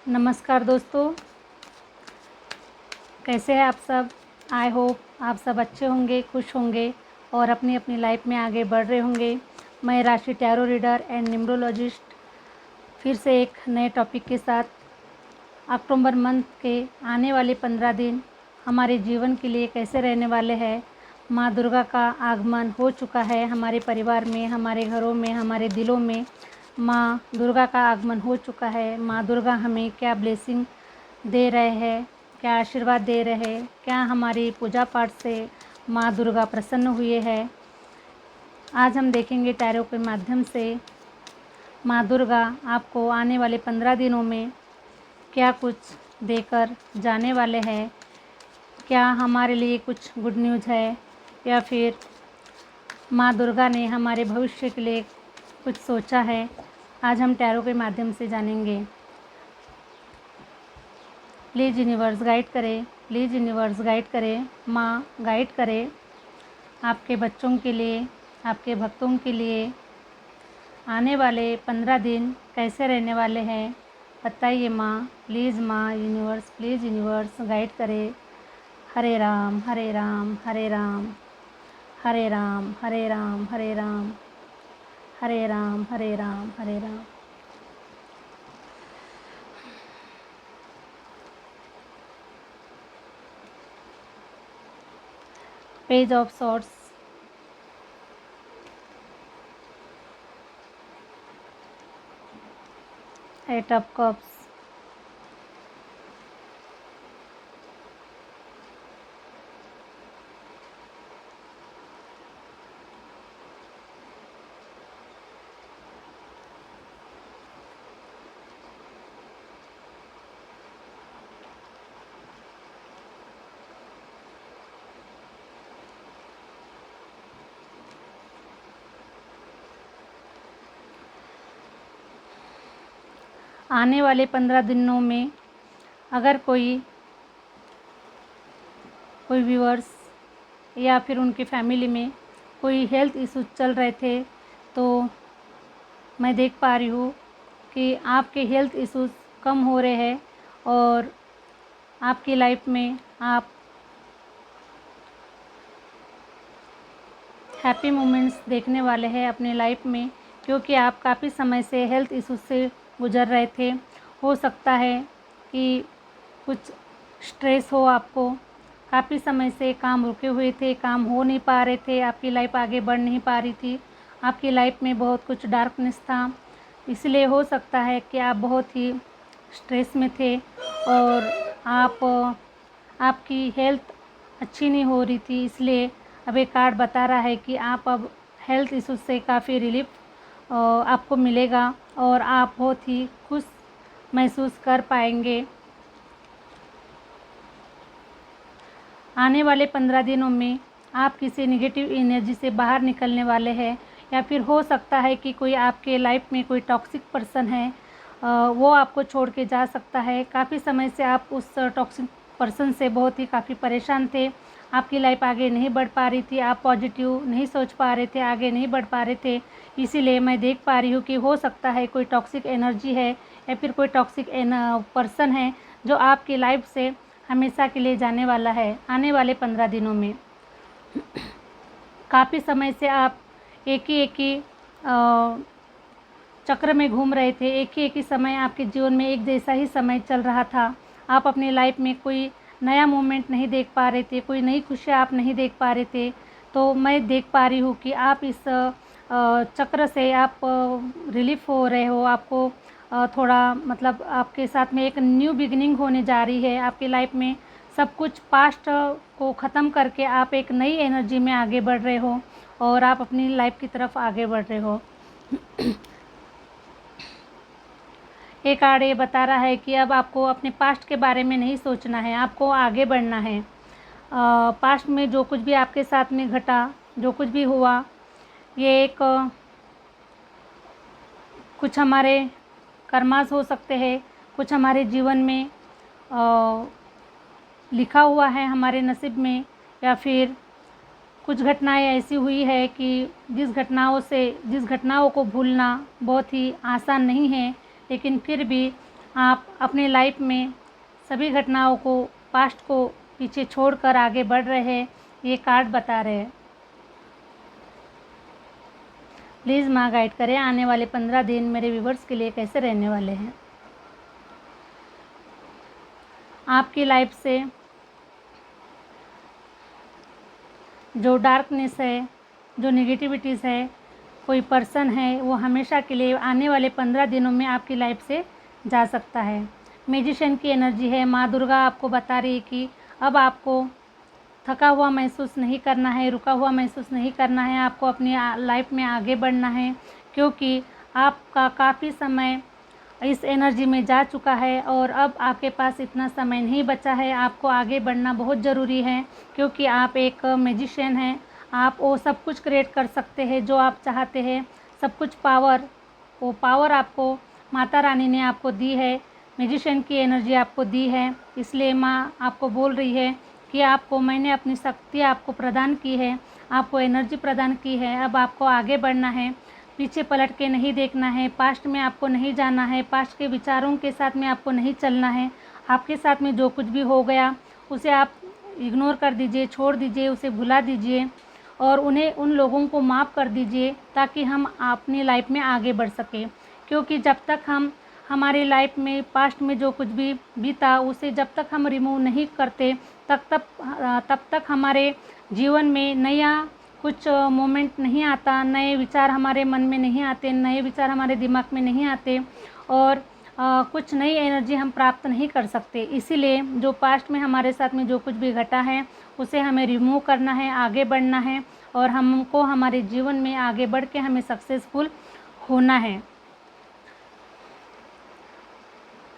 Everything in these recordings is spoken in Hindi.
नमस्कार दोस्तों, कैसे हैं आप सब। आई होप आप सब अच्छे होंगे, खुश होंगे और अपनी अपनी लाइफ में आगे बढ़ रहे होंगे। मैं राशि टैरो रीडर एंड न्यूमरोलॉजिस्ट फिर से एक नए टॉपिक के साथ अक्टूबर मंथ के आने वाले 15 दिन हमारे जीवन के लिए कैसे रहने वाले हैं। माँ दुर्गा का आगमन हो चुका है हमारे परिवार में, हमारे घरों में, हमारे दिलों में। माँ दुर्गा का आगमन हो चुका है। माँ दुर्गा हमें क्या ब्लेसिंग दे रहे हैं, क्या आशीर्वाद दे रहे हैं, क्या हमारी पूजा पाठ से माँ दुर्गा प्रसन्न हुए हैं। आज हम देखेंगे टैरो के माध्यम से माँ दुर्गा आपको आने वाले 15 दिनों में क्या कुछ देकर जाने वाले हैं। क्या हमारे लिए कुछ गुड न्यूज़ है या फिर माँ दुर्गा ने हमारे भविष्य के लिए कुछ सोचा है। आज हम टैरो के माध्यम से जानेंगे। प्लीज़ यूनिवर्स गाइड करें, प्लीज़ यूनिवर्स गाइड करें, माँ गाइड करें आपके बच्चों के लिए, आपके भक्तों के लिए आने वाले 15 दिन कैसे रहने वाले हैं। बताइए माँ, प्लीज़ माँ यूनिवर्स, प्लीज़ यूनिवर्स गाइड करें। Hare Ram Hare Ram Hare Ram, Hare Ram Hare Ram Hare Ram, Hare Ram Hare Ram Hare Ram. Page of swords, eight of cups, आने वाले 15 दिनों में अगर कोई व्यूअर्स या फिर उनकी फैमिली में कोई हेल्थ इश्यूज चल रहे थे तो मैं देख पा रही हूँ कि आपके हेल्थ इश्यूज कम हो रहे हैं और आपकी लाइफ में आप हैप्पी मोमेंट्स देखने वाले हैं अपने लाइफ में, क्योंकि आप काफ़ी समय से हेल्थ इश्यूज से गुजर रहे थे। हो सकता है कि कुछ स्ट्रेस हो आपको, काफ़ी समय से काम रुके हुए थे, काम हो नहीं पा रहे थे, आपकी लाइफ आगे बढ़ नहीं पा रही थी, आपकी लाइफ में बहुत कुछ डार्कनेस था। इसलिए हो सकता है कि आप बहुत ही स्ट्रेस में थे और आपकी हेल्थ अच्छी नहीं हो रही थी। इसलिए अब एक कार्ड बता रहा है कि आप अब हेल्थ इशू से काफ़ी रिलीफ आपको मिलेगा और आप बहुत ही खुश महसूस कर पाएंगे। आने वाले 15 दिनों में आप किसी नेगेटिव एनर्जी से बाहर निकलने वाले हैं, या फिर हो सकता है कि कोई आपके लाइफ में कोई टॉक्सिक पर्सन है, वो आपको छोड़ के जा सकता है। काफ़ी समय से आप उस टॉक्सिक पर्सन से बहुत ही काफ़ी परेशान थे, आपकी लाइफ आगे नहीं बढ़ पा रही थी, आप पॉजिटिव नहीं सोच पा रहे थे, आगे नहीं बढ़ पा रहे थे। इसीलिए मैं देख पा रही हूँ कि हो सकता है कोई टॉक्सिक एनर्जी है या फिर कोई टॉक्सिक पर्सन है जो आपकी लाइफ से हमेशा के लिए जाने वाला है आने वाले 15 दिनों में। काफ़ी समय से आप एक ही चक्र में घूम रहे थे, एक ही समय आपके जीवन में एक जैसा ही समय चल रहा था। आप अपनी लाइफ में कोई नया मोमेंट नहीं देख पा रहे थे, कोई नई खुशियाँ आप नहीं देख पा रहे थे। तो मैं देख पा रही हूँ कि आप इस चक्र से आप रिलीफ हो रहे हो। आपको थोड़ा मतलब आपके साथ में एक न्यू बिगिनिंग होने जा रही है। आपकी लाइफ में सब कुछ पास्ट को ख़त्म करके आप एक नई एनर्जी में आगे बढ़ रहे हो और आप अपनी लाइफ की तरफ आगे बढ़ रहे हो। एक कार्ड ये बता रहा है कि अब आपको अपने पास्ट के बारे में नहीं सोचना है, आपको आगे बढ़ना है। पास्ट में जो कुछ भी आपके साथ में घटा, जो कुछ भी हुआ, ये एक कुछ हमारे कर्मास हो सकते हैं, कुछ हमारे जीवन में लिखा हुआ है हमारे नसीब में, या फिर कुछ घटनाएं ऐसी हुई है कि जिस घटनाओं को भूलना बहुत ही आसान नहीं है। लेकिन फिर भी आप अपने लाइफ में सभी घटनाओं को, पास्ट को पीछे छोड़कर आगे बढ़ रहे हैं, ये कार्ड बता रहे हैं। प्लीज़ माँ गाइड करें आने वाले 15 दिन मेरे व्यूवर्स के लिए कैसे रहने वाले हैं। आपकी लाइफ से जो डार्कनेस है, जो नेगेटिविटीज़ है, कोई पर्सन है, वो हमेशा के लिए आने वाले 15 दिनों में आपकी लाइफ से जा सकता है। मैजिशियन की एनर्जी है। माँ दुर्गा आपको बता रही है कि अब आपको थका हुआ महसूस नहीं करना है, रुका हुआ महसूस नहीं करना है, आपको अपनी लाइफ में आगे बढ़ना है, क्योंकि आपका काफ़ी समय इस एनर्जी में जा चुका है और अब आपके पास इतना समय नहीं बचा है। आपको आगे बढ़ना बहुत ज़रूरी है, क्योंकि आप एक मैजिशियन हैं। आप वो सब कुछ क्रिएट कर सकते हैं जो आप चाहते हैं, सब कुछ पावर, वो पावर आपको माता रानी ने आपको दी है, मैजिशियन की एनर्जी आपको दी है। इसलिए माँ आपको बोल रही है कि आपको, मैंने अपनी शक्ति आपको प्रदान की है, आपको एनर्जी प्रदान की है, अब आपको आगे बढ़ना है, पीछे पलट के नहीं देखना है, पास्ट में आपको नहीं जाना है, पास्ट के विचारों के साथ में आपको नहीं चलना है। आपके साथ में जो कुछ भी हो गया उसे आप इग्नोर कर दीजिए, छोड़ दीजिए, उसे भुला दीजिए और उन्हें, उन लोगों को माफ़ कर दीजिए, ताकि हम अपनी लाइफ में आगे बढ़ सकें। क्योंकि जब तक हम हमारी लाइफ में पास्ट में जो कुछ भी बीता उसे जब तक हम रिमूव नहीं करते तब तक हमारे जीवन में नया कुछ मोमेंट नहीं आता, नए विचार हमारे मन में नहीं आते, नए विचार हमारे दिमाग में नहीं आते और कुछ नई एनर्जी हम प्राप्त नहीं कर सकते। इसीलिए जो पास्ट में हमारे साथ में जो कुछ भी घटा है उसे हमें रिमूव करना है, आगे बढ़ना है और हमको हमारे जीवन में आगे बढ़ के हमें सक्सेसफुल होना है।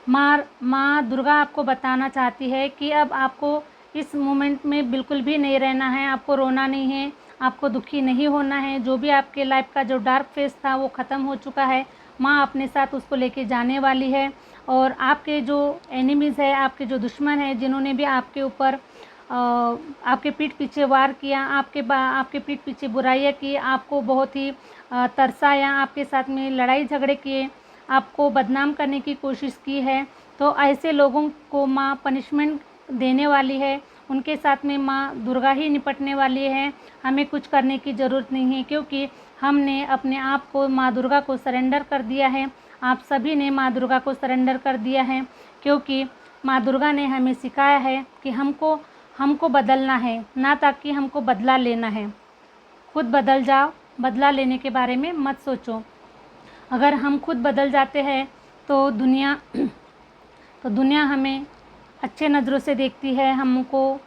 माँ दुर्गा आपको बताना चाहती है कि अब आपको इस मोमेंट में बिल्कुल भी नहीं रहना है, आपको रोना नहीं है, आपको दुखी नहीं होना है। जो भी आपके लाइफ का जो डार्क फेस था वो ख़त्म हो चुका है। माँ अपने साथ उसको लेके जाने वाली है और आपके जो एनिमीज़ है, आपके जो दुश्मन है, जिन्होंने भी आपके ऊपर आपके पीठ पीछे वार किया, आपके पीठ पीछे बुराइयाँ की, आपको बहुत ही तरसाया, आपके साथ में लड़ाई झगड़े किए, आपको बदनाम करने की कोशिश की है, तो ऐसे लोगों को माँ पनिशमेंट देने वाली है। उनके साथ में माँ दुर्गा ही निपटने वाली है। हमें कुछ करने की ज़रूरत नहीं है, क्योंकि हमने अपने आप को माँ दुर्गा को सरेंडर कर दिया है। आप सभी ने माँ दुर्गा को सरेंडर कर दिया है, क्योंकि माँ दुर्गा ने हमें सिखाया है कि हमको बदलना है, ना ताकि हमको बदला लेना है। खुद बदल जाओ, बदला लेने के बारे में मत सोचो। अगर हम खुद बदल जाते हैं तो दुनिया हमें अच्छे नज़रों से देखती है, हमको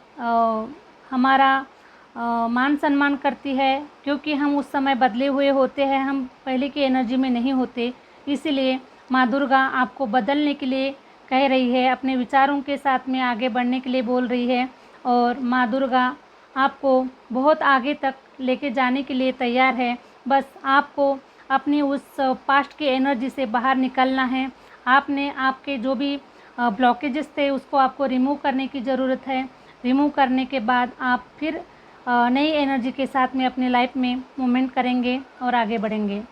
हमारा मान सम्मान करती है, क्योंकि हम उस समय बदले हुए होते हैं, हम पहले की एनर्जी में नहीं होते। इसीलिए माँ दुर्गा आपको बदलने के लिए कह रही है, अपने विचारों के साथ में आगे बढ़ने के लिए बोल रही है और माँ दुर्गा आपको बहुत आगे तक लेके जाने के लिए तैयार है। बस आपको अपनी उस पास्ट की एनर्जी से बाहर निकलना है। आपने आपके जो भी ब्लॉकेजेस थे उसको आपको रिमूव करने की ज़रूरत है। रिमूव करने के बाद आप फिर नई एनर्जी के साथ में अपनी लाइफ में मूवमेंट करेंगे और आगे बढ़ेंगे।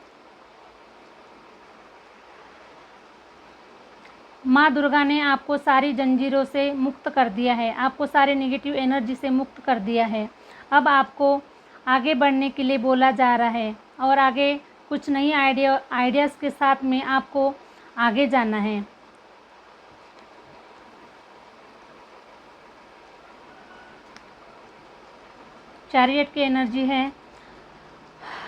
माँ दुर्गा ने आपको सारी जंजीरों से मुक्त कर दिया है, आपको सारे नेगेटिव एनर्जी से मुक्त कर दिया है। अब आपको आगे बढ़ने के लिए बोला जा रहा है और आगे कुछ नई आइडियाज़ के साथ में आपको आगे जाना है। चैरियट की एनर्जी है।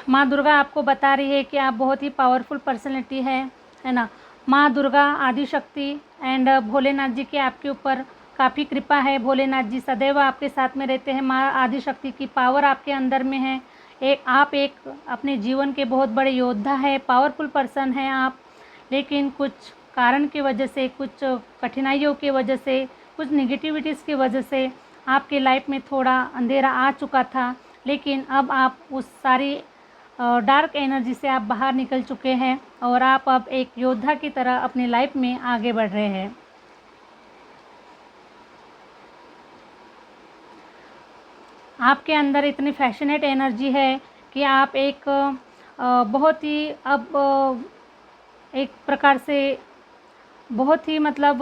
माँ दुर्गा आपको बता रही है कि आप बहुत ही पावरफुल पर्सनैलिटी है ना। माँ दुर्गा आदिशक्ति एंड भोलेनाथ जी के आपके ऊपर काफ़ी कृपा है। भोलेनाथ जी सदैव आपके साथ में रहते हैं। माँ आदिशक्ति की पावर आपके अंदर में है। आप एक अपने जीवन के बहुत बड़े योद्धा है, पावरफुल पर्सन हैं आप, लेकिन कुछ कारण की वजह से, कुछ कठिनाइयों की वजह से, कुछ नेगेटिविटीज़ की वजह से आपके लाइफ में थोड़ा अंधेरा आ चुका था, लेकिन अब आप उस सारी डार्क एनर्जी से आप बाहर निकल चुके हैं और आप अब एक योद्धा की तरह अपनी लाइफ में आगे बढ़ रहे हैं। आपके अंदर इतनी फैशनेट एनर्जी है कि आप एक बहुत ही अब एक प्रकार से बहुत ही मतलब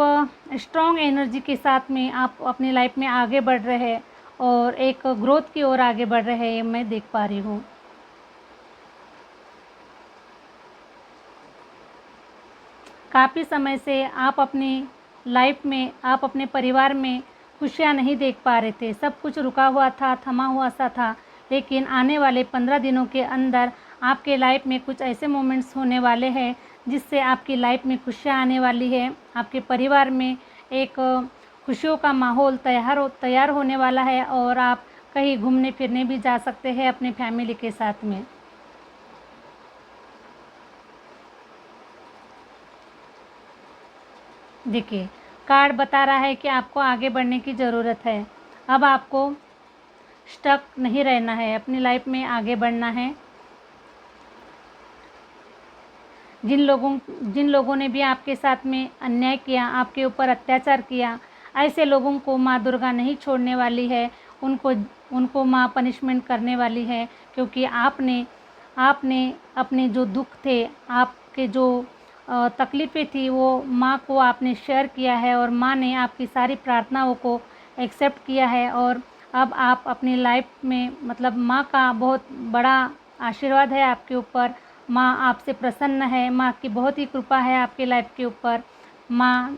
स्ट्रॉन्ग एनर्जी के साथ में आप अपनी लाइफ में आगे बढ़ रहे हैं और एक ग्रोथ की ओर आगे बढ़ रहे हैं, ये मैं देख पा रही हूँ। काफ़ी समय से आप अपनी लाइफ में, आप अपने परिवार में खुशियाँ नहीं देख पा रहे थे। सब कुछ रुका हुआ था, थमा हुआ सा था। लेकिन आने वाले 15 दिनों के अंदर आपके लाइफ में कुछ ऐसे मोमेंट्स होने वाले हैं जिससे आपकी लाइफ में खुशियाँ आने वाली है। आपके परिवार में एक खुशियों का माहौल तैयार होने वाला है और आप कहीं घूमने फिरने भी जा सकते हैं अपने फैमिली के साथ में। देखिए, कार्ड बता रहा है कि आपको आगे बढ़ने की ज़रूरत है। अब आपको स्टक नहीं रहना है, अपनी लाइफ में आगे बढ़ना है। जिन लोगों ने भी आपके साथ में अन्याय किया, आपके ऊपर अत्याचार किया, ऐसे लोगों को माँ दुर्गा नहीं छोड़ने वाली है। उनको माँ पनिशमेंट करने वाली है, क्योंकि आपने आपने अपने जो दुख थे, आपके जो तकलीफ़ें थी, वो माँ को आपने शेयर किया है और माँ ने आपकी सारी प्रार्थनाओं को एक्सेप्ट किया है। और अब आप अपनी लाइफ में मतलब माँ का बहुत बड़ा आशीर्वाद है आपके ऊपर। माँ आपसे प्रसन्न है, माँ की बहुत ही कृपा है आपके लाइफ के ऊपर। माँ,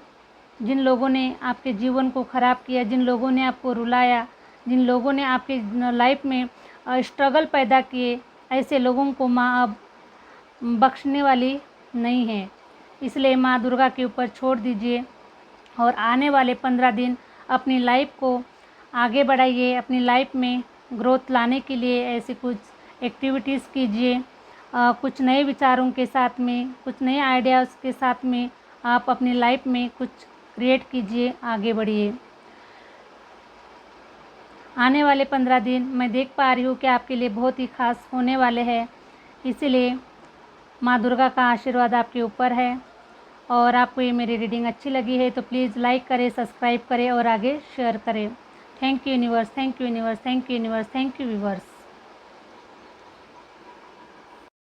जिन लोगों ने आपके जीवन को ख़राब किया, जिन लोगों ने आपको रुलाया, जिन लोगों ने आपके लाइफ में स्ट्रगल पैदा किए, ऐसे लोगों को माँ अब बख्शने वाली नहीं है। इसलिए माँ दुर्गा के ऊपर छोड़ दीजिए और आने वाले 15 दिन अपनी लाइफ को आगे बढ़ाइए। अपनी लाइफ में ग्रोथ लाने के लिए ऐसी कुछ एक्टिविटीज़ कीजिए। कुछ नए विचारों के साथ में, कुछ नए आइडियाज़ के साथ में आप अपनी लाइफ में कुछ क्रिएट कीजिए, आगे बढ़िए। आने वाले 15 दिन मैं देख पा रही हूँ कि आपके लिए बहुत ही खास होने वाले हैं। इसीलिए माँ दुर्गा का आशीर्वाद आपके ऊपर है। और आपको ये मेरी रीडिंग अच्छी लगी है तो प्लीज़ लाइक करें, सब्सक्राइब करें और आगे शेयर करें। Thank you universe, thank you universe, thank you universe, thank you viewers.